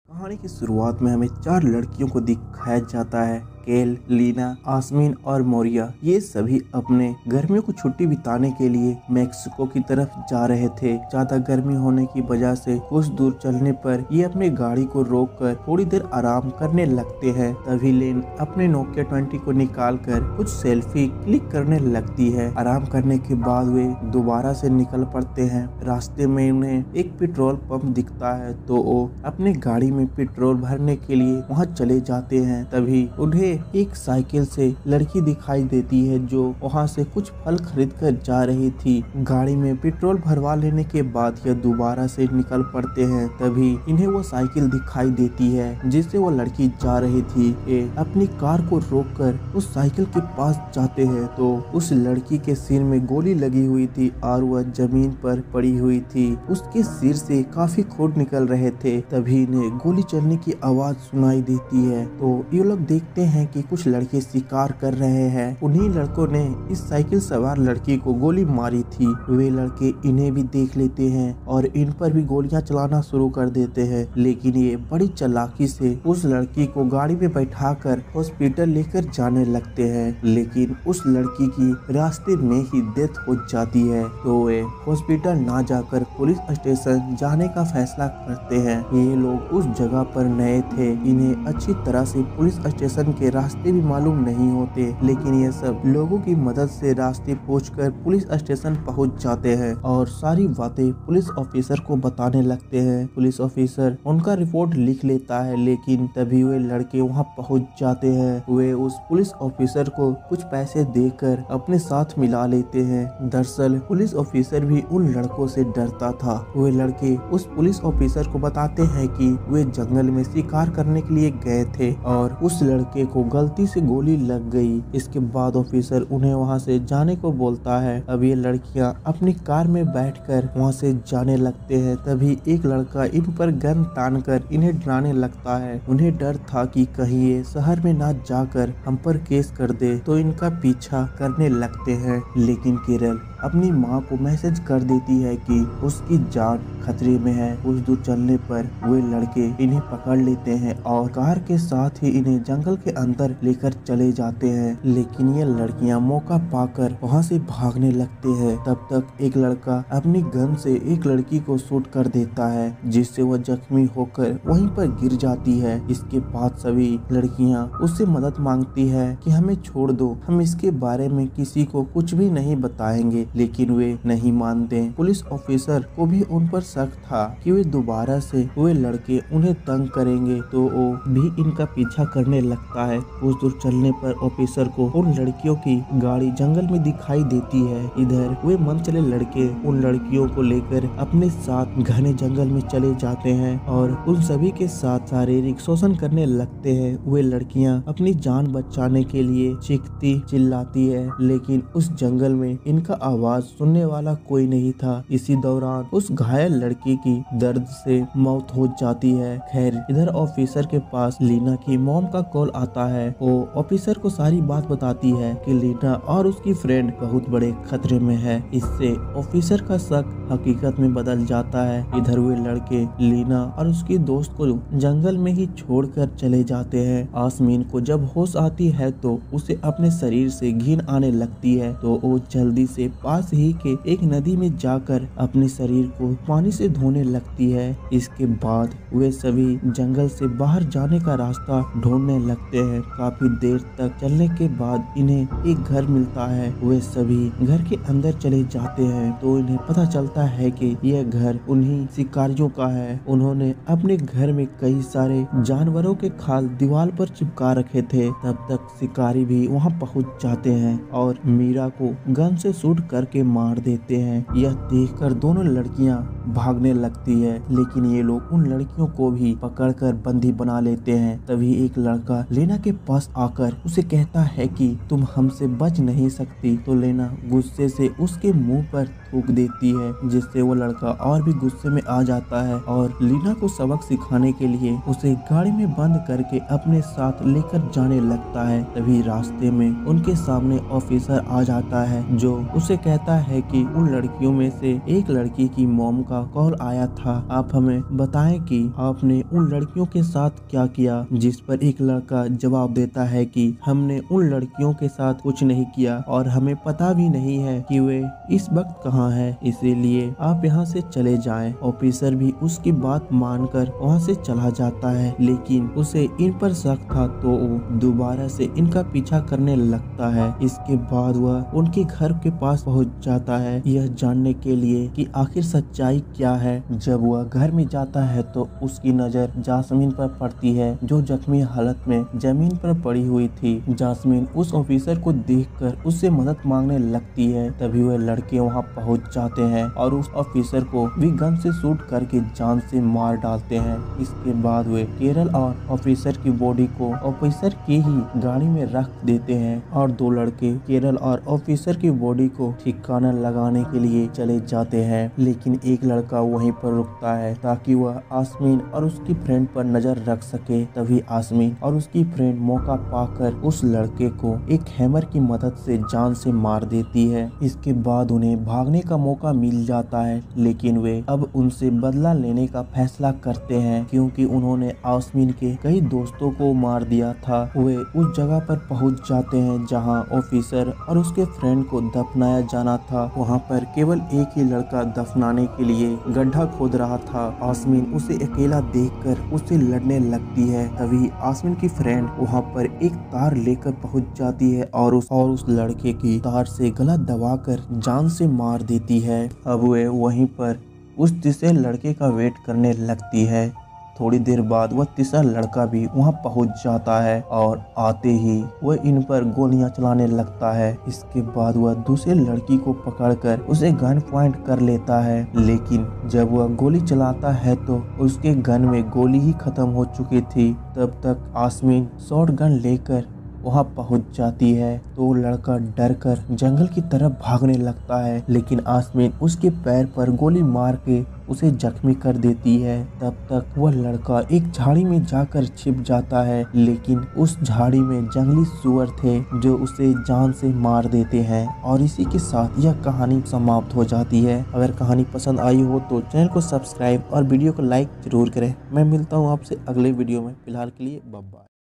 कहानी की शुरुआत में हमें 4 लड़कियों को दिखाया जाता है। केल, लीना, आसमीन और मोरिया। ये सभी अपने गर्मियों को छुट्टी बिताने के लिए मेक्सिको की तरफ जा रहे थे। ज्यादा गर्मी होने की वजह से कुछ दूर चलने पर ये अपनी गाड़ी को रोककर थोड़ी देर आराम करने लगते हैं। तभी लेन अपने नोकिया 20 को निकालकर कुछ सेल्फी क्लिक करने लगती है। आराम करने के बाद वे दोबारा से निकल पड़ते हैं। रास्ते में उन्हें एक पेट्रोल पंप दिखता है तो वो अपने गाड़ी में पेट्रोल भरने के लिए वहाँ चले जाते हैं। तभी उन्हें एक साइकिल से लड़की दिखाई देती है जो वहाँ से कुछ फल खरीद कर जा रही थी। गाड़ी में पेट्रोल भरवा लेने के बाद यह दोबारा से निकल पड़ते हैं। तभी इन्हें वो साइकिल दिखाई देती है जिससे वो लड़की जा रही थी। ये अपनी कार को रोककर उस साइकिल के पास जाते हैं तो उस लड़की के सिर में गोली लगी हुई थी और वह जमीन पर पड़ी हुई थी। उसके सिर से काफी खून निकल रहे थे। तभी इन्हें गोली चलने की आवाज सुनाई देती है तो ये लोग देखते हैं कि कुछ लड़के शिकार कर रहे हैं। उन्हीं लड़कों ने इस साइकिल सवार लड़की को गोली मारी थी। वे लड़के इन्हें भी देख लेते हैं और इन पर भी गोलियां चलाना शुरू कर देते हैं, लेकिन ये बड़ी चालाकी से उस लड़की को गाड़ी में बैठाकर हॉस्पिटल लेकर जाने लगते हैं। लेकिन उस लड़की की रास्ते में ही डेथ हो जाती है तो वे हॉस्पिटल ना जाकर पुलिस स्टेशन जाने का फैसला करते हैं। ये लोग उस जगह पर नए थे, इन्हें अच्छी तरह से पुलिस स्टेशन के रास्ते भी मालूम नहीं होते, लेकिन ये सब लोगों की मदद से रास्ते पूछकर पुलिस स्टेशन पहुंच जाते हैं और सारी बातें पुलिस ऑफिसर को बताने लगते हैं। पुलिस ऑफिसर उनका रिपोर्ट लिख लेता है, लेकिन तभी वे लड़के वहां पहुंच जाते हैं। वे उस पुलिस ऑफिसर को कुछ पैसे देकर अपने साथ मिला लेते हैं। दरअसल पुलिस ऑफिसर भी उन लड़कों से डरता था। वे लड़के उस पुलिस ऑफिसर को बताते हैं कि वे जंगल में शिकार करने के लिए गए थे और उस लड़के को गलती से गोली लग गई। इसके बाद ऑफिसर उन्हें वहां से जाने को बोलता है। अब ये लड़कियां अपनी कार में बैठकर वहां से जाने लगते हैं। तभी एक लड़का इन पर गन तानकर इन्हें डराने लगता है। उन्हें डर था कि कहीं ये शहर में ना जाकर हम पर केस कर दे, तो इनका पीछा करने लगते हैं। लेकिन केरल अपनी माँ को मैसेज कर देती है कि उसकी जान खतरे में है। कुछ दूर चलने पर वे लड़के इन्हें पकड़ लेते हैं और कार के साथ ही इन्हें जंगल के अंदर लेकर चले जाते हैं। लेकिन ये लड़कियां मौका पाकर वहां से भागने लगते हैं। तब तक एक लड़का अपनी गन से एक लड़की को शूट कर देता है, जिससे वह जख्मी होकर वहीं पर गिर जाती है। इसके बाद सभी लड़कियां उससे मदद मांगती है कि हमें छोड़ दो, हम इसके बारे में किसी को कुछ भी नहीं बताएंगे, लेकिन वे नहीं मानते। पुलिस ऑफिसर को भी उन पर शक था कि वे दोबारा से वे लड़के उन्हें तंग करेंगे, तो वो भी इनका पीछा करने लगता है। कुछ दूर चलने पर ऑफिसर को उन लड़कियों की गाड़ी जंगल में दिखाई देती है। इधर वे मन चले लड़के उन लड़कियों को लेकर अपने साथ घने जंगल में चले जाते हैं और उन सभी के साथ शारीरिक शोषण करने लगते हैं। वे लड़कियां अपनी जान बचाने के लिए चीखती चिल्लाती है, लेकिन उस जंगल में इनका आवाज सुनने वाला कोई नहीं था। इसी दौरान उस घायल लड़की की दर्द से मौत हो जाती है। खैर इधर ऑफिसर के पास लीना की मॉम का कॉल आता है। वो ऑफिसर को सारी बात बताती है कि लीना और उसकी फ्रेंड बहुत बड़े खतरे में है। इससे ऑफिसर का शक हकीकत में बदल जाता है। इधर वे लड़के लीना और उसकी दोस्त को जंगल में ही छोड़कर चले जाते हैं। आसमीन को जब होश आती है तो उसे अपने शरीर से घिन आने लगती है, तो वो जल्दी से पास ही के एक नदी में जाकर अपने शरीर को पानी से धोने लगती है। इसके बाद वे सभी जंगल से बाहर जाने का रास्ता ढूंढने लगते हैं। काफी देर तक चलने के बाद इन्हें एक घर मिलता है। वे सभी घर के अंदर चले जाते हैं तो इन्हें पता चलता है कि यह घर उन्हीं शिकारियों का है। उन्होंने अपने घर में कई सारे जानवरों के खाल दीवार पर चिपका रखे थे। तब तक शिकारी भी वहां पहुंच जाते हैं और मीरा को गन से शूट करके मार देते हैं। यह देखकर दोनों लड़कियां भागने लगती है, लेकिन ये लोग उन लड़कियों को भी पकड़कर बंदी बना लेते हैं। तभी एक लड़का लेना के पास आकर उसे कहता है कि तुम हमसे बच नहीं सकती, तो लेना गुस्से से उसके मुंह पर थूक देती है, जिससे वो लड़का और भी गुस्से में आ जाता है और लीना को सबक सिखाने के लिए उसे गाड़ी में बंद करके अपने साथ लेकर जाने लगता है। तभी रास्ते में उनके सामने ऑफिसर आ जाता है, जो उसे कहता है कि उन लड़कियों में से एक लड़की की मॉम का कॉल आया था, आप हमें बताएं कि आपने उन लड़कियों के साथ क्या किया। जिस पर एक लड़का जवाब देता है कि हमने उन लड़कियों के साथ कुछ नहीं किया और हमें पता भी नहीं है कि वे इस वक्त कहाँ है, इसीलिए आप यहाँ से चले जाएं। ऑफिसर भी उसकी बात मानकर वहाँ से चला जाता है, लेकिन उसे इन पर शक था तो वो दोबारा से इनका पीछा करने लगता है। इसके बाद वह उनके घर के पास पहुँच जाता है, यह जानने के लिए कि आखिर सच्चाई क्या है। जब वह घर में जाता है तो उसकी नजर जास्मीन पर पड़ती है, जो जख्मी हालत में जमीन पर पड़ी हुई थी। जास्मीन उस ऑफिसर को देखकर उससे मदद मांगने लगती है। तभी वह लड़के वहां पहुंच जाते हैं और उस ऑफिसर को भी गन से शूट करके जान से मार डालते हैं। इसके बाद वे केरल और ऑफिसर की बॉडी को ऑफिसर की ही गाड़ी में रख देते हैं और दो लड़के केरल और ऑफिसर की बॉडी को ठिकाना लगाने के लिए चले जाते हैं। लेकिन एक लड़का वहीं पर रुकता है ताकि वह आसमीन और उसकी फ्रेंड पर नजर रख सके। तभी आसमीन और उसकी फ्रेंड मौका पाकर उस लड़के को एक हैमर की मदद से जान से मार देती है। इसके बाद उन्हें भागने का मौका मिल जाता है, लेकिन वे अब उनसे बदला लेने का फैसला करते हैं क्योंकि उन्होंने आसमीन के कई दोस्तों को मार दिया था। वे उस जगह पर पहुंच जाते हैं जहां ऑफिसर और उसके फ्रेंड को दफनाया जाना था। वहां पर केवल एक ही लड़का दफनाने के लिए गड्ढा खोद रहा था। आसमीन उसे अकेला देखकर उससे लड़ने लगती है। तभी आसमीन की फ्रेंड वहां पर एक तार लेकर पहुंच जाती है और उस लड़के की तार से गला दबाकर जान से मार देती है। अब वे वहीं पर उस तीसरे लड़के का वेट करने लगती है। थोड़ी देर बाद वह तीसरा लड़का भी वहां पहुंच जाता है और आते ही वह इन पर गोलियां चलाने लगता है। इसके बाद वह दूसरे लड़की को पकड़कर उसे गन पॉइंट कर लेता है, लेकिन जब वह गोली चलाता है तो उसके गन में गोली ही खत्म हो चुकी थी। तब तक आसमीन शॉट गन लेकर वहां पहुंच जाती है तो लड़का डरकर जंगल की तरफ भागने लगता है, लेकिन आसमीन उसके पैर पर गोली मार के उसे जख्मी कर देती है। तब तक वह लड़का एक झाड़ी में जाकर छिप जाता है, लेकिन उस झाड़ी में जंगली सुअर थे जो उसे जान से मार देते हैं। और इसी के साथ यह कहानी समाप्त हो जाती है। अगर कहानी पसंद आई हो तो चैनल को सब्सक्राइब और वीडियो को लाइक जरूर करें। मैं मिलता हूँ आपसे अगले वीडियो में। फिलहाल के लिए बाय बाय।